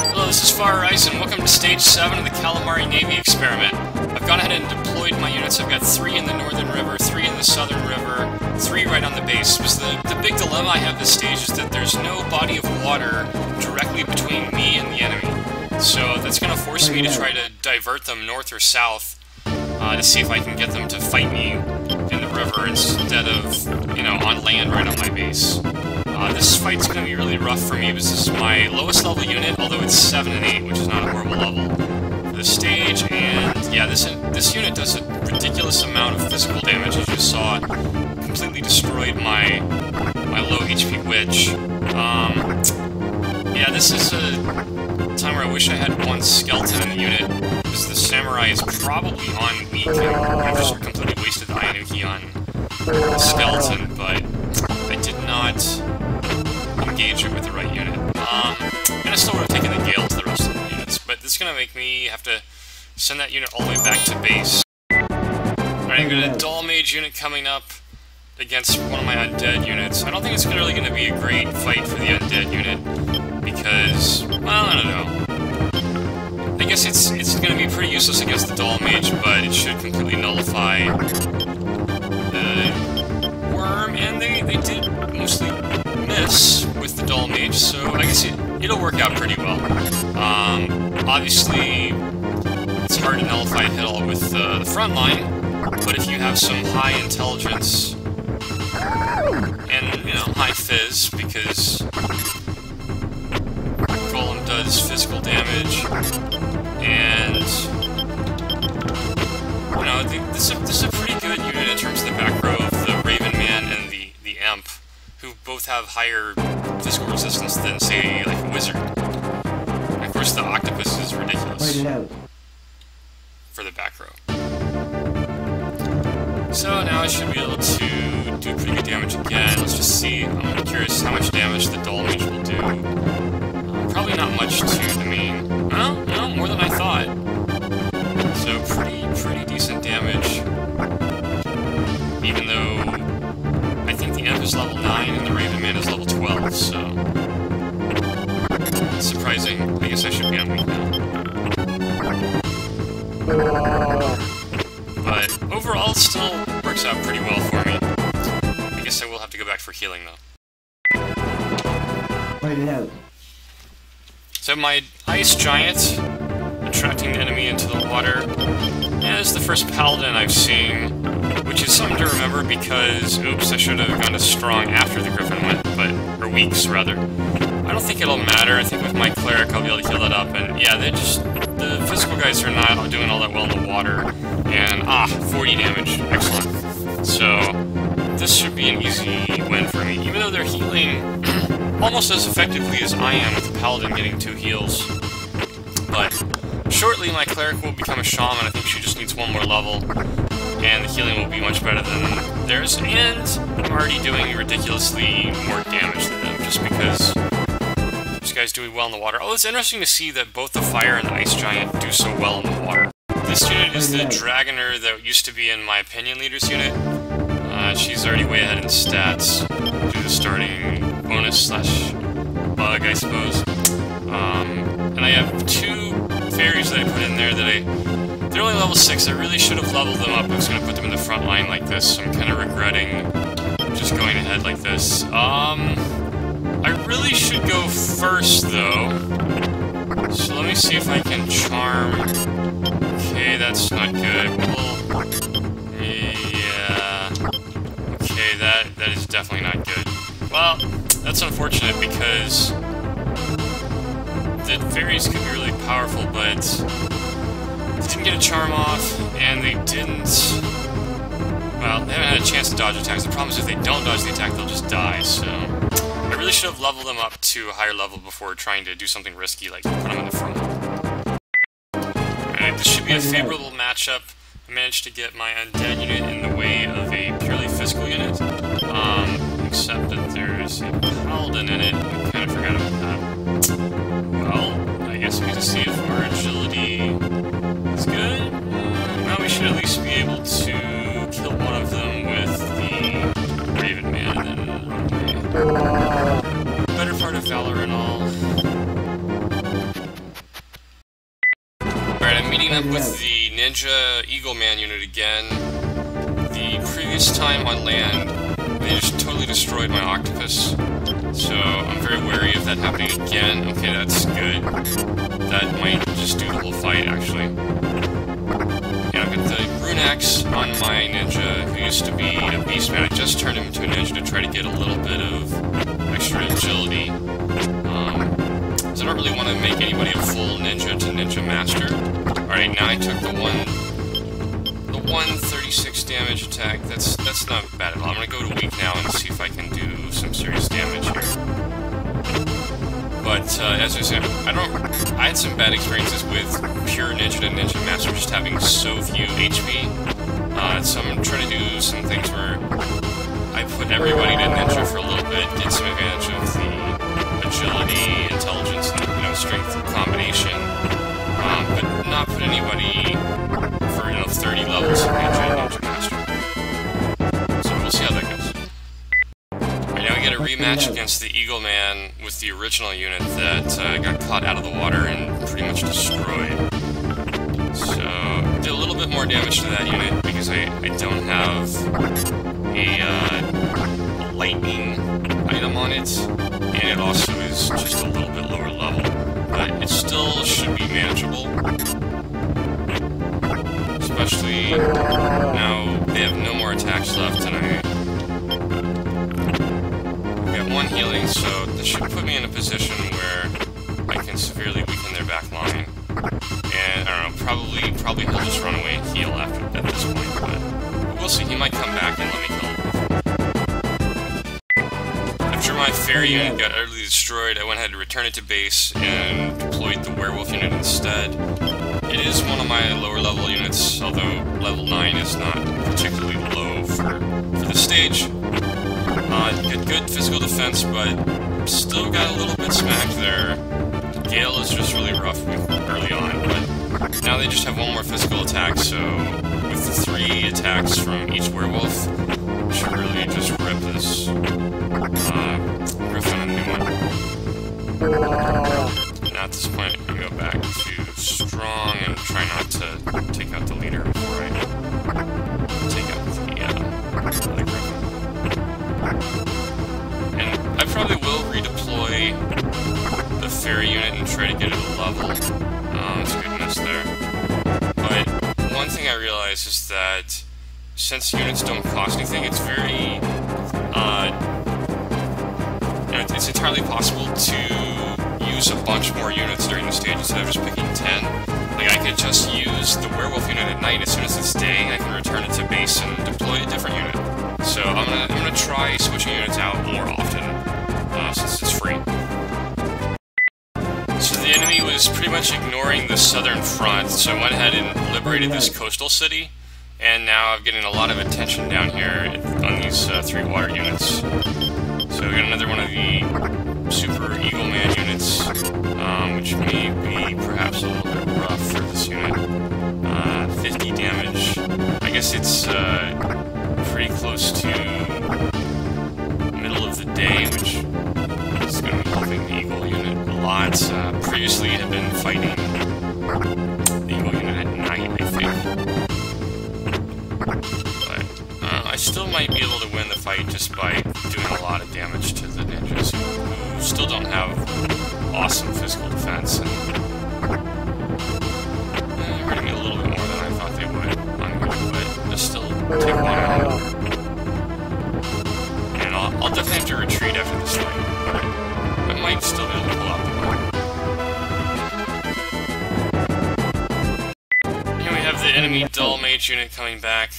Hello, this is Far Ice, and welcome to Stage 7 of the Calamari Navy experiment. I've gone ahead and deployed my units. I've got 3 in the northern river, 3 in the southern river, 3 right on the base. Because the big dilemma I have this stage is that there's no body of water directly between me and the enemy. So that's going to force me to try to divert them north or south to see if I can get them to fight me in the river instead of, you know, on land right on my base. This fight's going to be really rough for me because this is my lowest level unit, although it's 7 and 8, which is not a horrible level for the stage. And yeah, this unit does a ridiculous amount of physical damage. As you saw, it completely destroyed my low HP witch. Yeah, this is a time where I wish I had one skeleton in the unit, because the samurai is probably on weak, and I've just completely wasted the Ayanuki on the skeleton, but I did not engage it with the right unit. And I still would have taken the Gale to the rest of the units, but this is going to make me have to send that unit all the way back to base. Alright, I've got a Dull Mage unit coming up against one of my undead units. I don't think it's really going to be a great fight for the undead unit, because, well, I don't know. I guess it's going to be pretty useless against the Dull Mage, but it should completely nullify the Worm, and they did mostly miss with the Dull Mage, so I guess it'll work out pretty well. Obviously, it's hard to nullify a hit all with the front line, but if you have some high intelligence and, you know, high fizz, because Golem does physical damage, and, you know, this is a pretty good unit in terms of the back row of the Raven Man and the Imp, who both have higher physical resistance than, say, like a Wizard. And of course, the Octopus is ridiculous for the back row. So now I should be able to do pretty good damage again. Let's just see. I'm curious how much damage the Dull Mage will do. Probably not much to the main. Well, no, more than I thought. So pretty decent damage. Even though I think the Imp is level 9 and the Raven Man is level 12, so it's surprising. I guess I should be on weak now. But overall, it still works out pretty well for me. I guess I will have to go back for healing, though. Fight it out. So my Ice Giant, attracting the enemy into the water, is the first Paladin I've seen, which is something to remember because, oops, I should have gone to Strong after the Griffin went, or Weaks, rather. I don't think it'll matter. I think with my Cleric I'll be able to heal that up, and yeah, the physical guys are not doing all that well in the water, and 40 damage, excellent. So this should be an easy win for me, even though they're healing almost as effectively as I am with the Paladin getting 2 heals. But shortly my Cleric will become a Shaman. I think she just needs 1 more level, and the healing will be much better than theirs, and I'm already doing ridiculously more damage than them, just because this guy's doing well in the water. Oh, it's interesting to see that both the Fire and the Ice Giant do so well in the water. This unit is the Dragoner that used to be in my Opinion Leaders unit. She's already way ahead in stats due to the starting bonus / bug, I suppose. And I have 2 fairies that I put in there that they're only level 6. I really should have leveled them up. I was going to put them in the front line like this, so I'm kind of regretting just going ahead like this. I really should go first, though. So let me see if I can charm. Okay, that's not good. Yeah. Okay, that is definitely not good. Well, that's unfortunate because the fairies could be really powerful, but they didn't get a charm off, and they didn't. Well, they haven't had a chance to dodge attacks. The problem is if they don't dodge the attack, they'll just die, so I really should have leveled them up to a higher level before trying to do something risky like put them in the front. Alright, this should be a favorable matchup. I managed to get my undead unit in the way of a purely physical unit, except that there's a Paladin in it. I kind of forgot about that. Well, I guess we need to see if our agility is good. Now we should at least be able to kill one of them with the Raven Man and then run away. Better part of Valor and all. up with the Ninja Eagle Man unit again. The previous time on land, they just totally destroyed my octopus, so I'm very wary of that happening again. Okay, that's good. That might just do the whole fight, actually. And I've got the Rune Axe on my ninja, who used to be a beastman. I just turned him into a ninja to try to get a little bit of extra agility. So I don't really want to make anybody a full ninja to ninja master. Alright, now I took the 136 damage attack. That's not bad at all. I'm gonna go to weak now and see if I can do some serious damage here. But as I said, I had some bad experiences with pure ninja to ninja master just having so few HP. So I'm trying to do some things where I put everybody to ninja for a little bit, get some advantage of the agility, intelligence, and strength combination, but not put anybody for 30 levels of ninja and ninja master. So we'll see how that goes. Right, now we get a rematch against the Eagle Man with the original unit that got caught out of the water and pretty much destroyed. So did a little bit more damage to that unit because I don't have a lightning item on it, and it also is just a little bit lower level, but it still should be manageable. Especially now they have no more attacks left, and I've got one healing, so this should put me in a position where I can severely weaken their back line. And I don't know, probably he'll just run away and heal at this point, but we'll see. He might come back and let me kill him. After my fairy unit got utterly destroyed, I went ahead and returned it to base and deployed the werewolf unit instead. It is one of my lower level units, although level 9 is not particularly low for the stage. Got good physical defense, but still got a little bit smacked there. Gale is just really rough early on, but now they just have one more physical attack, so with the 3 attacks from each werewolf, should really just rip this Griffin a new one. Now at this point, I'm going to go back to strong and try not to take out the leader before I take out the Griffin. And I probably will redeploy the fairy unit and try to get it a level. It's a good miss there. But one thing I realized is that since units don't cost anything, it's very it's entirely possible to use a bunch more units during the stage instead of just picking 10. Like, I could just use the werewolf unit at night. As soon as it's day, I can return it to base and deploy a different unit. So I'm gonna try switching units out more often, since it's free. So the enemy was pretty much ignoring the southern front, so I went ahead and liberated this coastal city, and now I'm getting a lot of attention down here on these 3 water units. So we got another one of the Super Eagle Man units, which may be perhaps a little bit rough for this unit. 50 damage. I guess it's pretty close to middle of the day, which is going to be helping the Eagle unit a lot. Previously had been fighting the Eagle unit at night, I think. But I still might be able to win the fight just by doing a lot of damage to the ninjas who still don't have awesome physical defense. And they're hurting me a little bit more than I thought they would on good, but they'll still take one out. And I'll definitely have to retreat after this fight, but I might still be able to pull out the win. Here we have the enemy Dull Mage unit coming back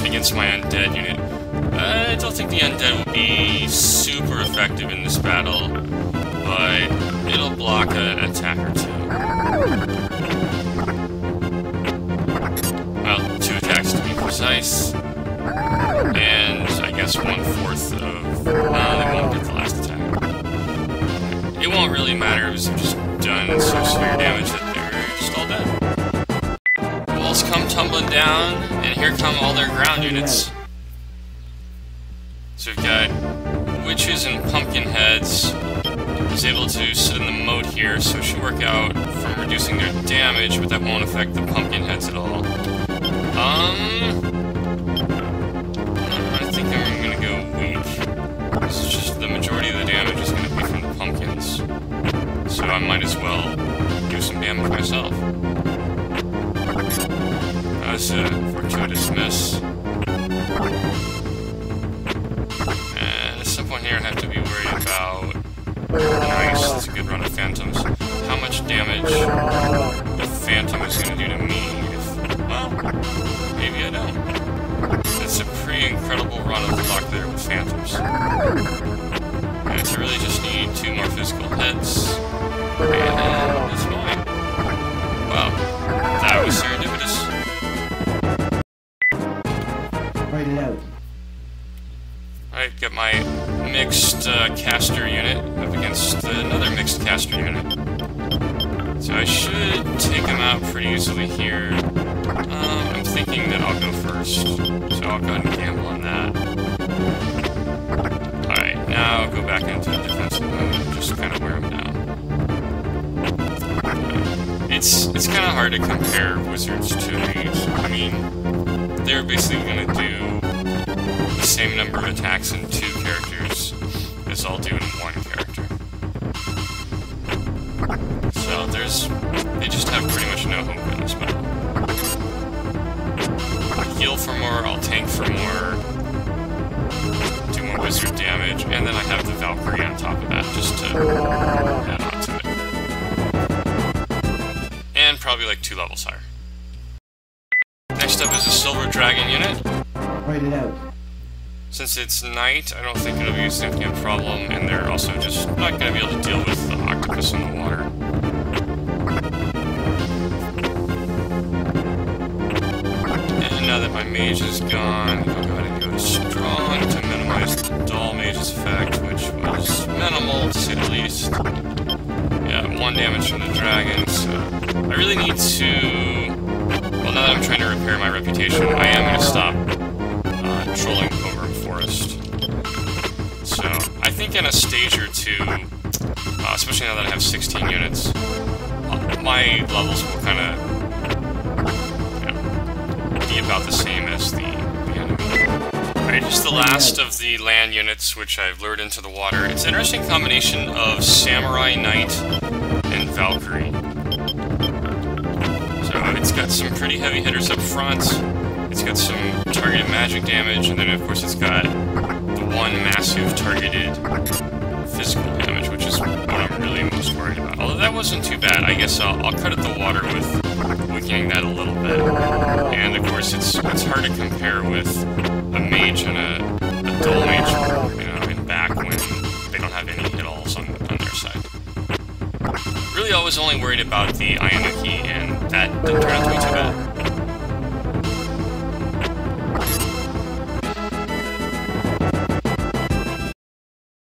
against my Undead unit. I don't think the Undead will be super effective in this battle, but it'll block an attack or 2. Well, 2 attacks to be precise, and I guess 1/4 of... they won't get the last attack. It won't really matter because they've just done so severe damage that they're just all dead. Walls come tumbling down, and here come all their ground units. So we've got Witches and Pumpkinheads. I was able to sit in the moat here, so it should work out from reducing their damage, but that won't affect the pumpkin heads at all. I think I'm gonna go weak. This is just the majority of the damage is gonna be from the pumpkins. So I might as well do some damage myself. That was a fortuitous miss. And at some point here I have to be worried about... Nice, that's a good run of phantoms. How much damage the phantom is going to do to me if... Well, maybe I don't. It's a pretty incredible run of luck there with phantoms. And I really just need 2 more physical hits. And it's mine. Wow, that was serendipitous. Write it out. Alright, got my mixed caster unit up against another mixed caster unit. So I should take him out pretty easily here. I'm thinking that I'll go first, so I'll go ahead and gamble on that. Alright, now I'll go back into the defensive mode and just kind of wear him down. It's kind of hard to compare wizards to these. I mean, they're basically going to do the same number of attacks in 2 characters as I'll do in 1 character. So they just have pretty much no hope in this battle. I'll heal for more, I'll tank for more, do more wizard damage, and then I have the Valkyrie on top of that just to add on to it. And probably like 2 levels higher. Next up is a Silver Dragon unit. Write it out. Since it's night, I don't think it'll be a significant problem, and they're also just not going to be able to deal with the octopus in the water. And now that my mage is gone, I'll go ahead and go to strong to minimize the dull mage's effect, which was minimal to say the least. Yeah, 1 damage from the dragon, so I really need to... Well, now that I'm trying to repair my reputation, I am going to stop trolling over Forest. So, I think in a stage or 2, especially now that I have 16 units, my levels will kind of be about the same as the enemy. Alright, here's the last of the land units which I've lured into the water. It's an interesting combination of Samurai Knight and Valkyrie. So, it's got some pretty heavy hitters up front. It's got some targeted magic damage, and then of course it's got the 1 massive targeted physical damage, which is what I'm really most worried about. Although that wasn't too bad. I guess I'll credit the water with weakening that a little bit. And of course it's hard to compare with a mage and a dull mage, you know, in back when they don't have any hit-alls on their side. Really, I was only worried about the Ayanuki, and that didn't turn out to be too bad.